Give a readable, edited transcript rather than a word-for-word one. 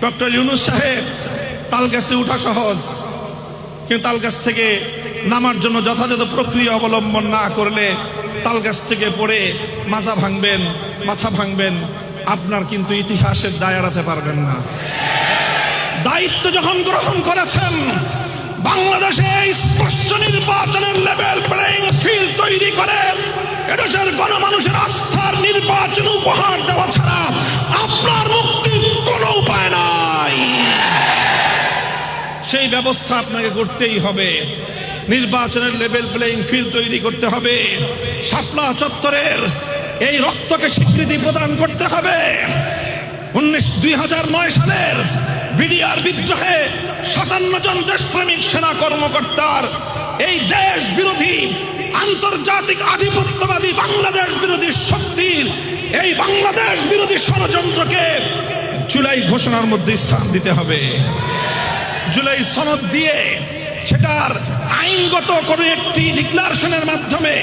Doctor Yunus সাহেব তালগাছে উঠা সহজ, কিন্তু তালগাছ থেকে নামার জন্য যথাযথ প্রক্রিয়া অবলম্বন না করলে তালগাছ থেকে পড়ে মাজা ভাঙবেন, মাথা ভাঙবেন, আপনার কিন্তু ইতিহাসের দায় এড়াতে পারবেন না। দায়িত্ব যখন গ্রহণ করেছেন, বাংলাদেশে স্পষ্ট নির্বাচনের লেভেল প্লেইং ফিল্ড তৈরি করে এদেশের গণমানুষের আস্থার নির্বাচন উপহার দেওয়া ছাড়া আপনার মুক্তির কোনো উপায় নাই। সেই ব্যবস্থা আপনাকে করতেই হবে। নির্বাচনের লেভেল প্লেইং ফিল্ড তৈরি করতে হবে। শাপলা চত্বরের এই রক্তকে স্বীকৃতি প্রদান করতে হবে। 2009 সালের বিডিআর বিদ্রোহে 57 জন দেশপ্রেমিক সেনা কর্মকর্তার এই দেশ বিরোধী আন্তর্জাতিক আধিপত্যবাদী বাংলাদেশ বিরোধী শক্তির এই বাংলাদেশ বিরোধী ষড়যন্ত্রকে জুলাই ঘোষণার মধ্যে স্থান দিতে হবে। জুলাই সনদ দিয়ে সেটার আইনগত কোনো একটি ডিক্লারেশনের মাধ্যমে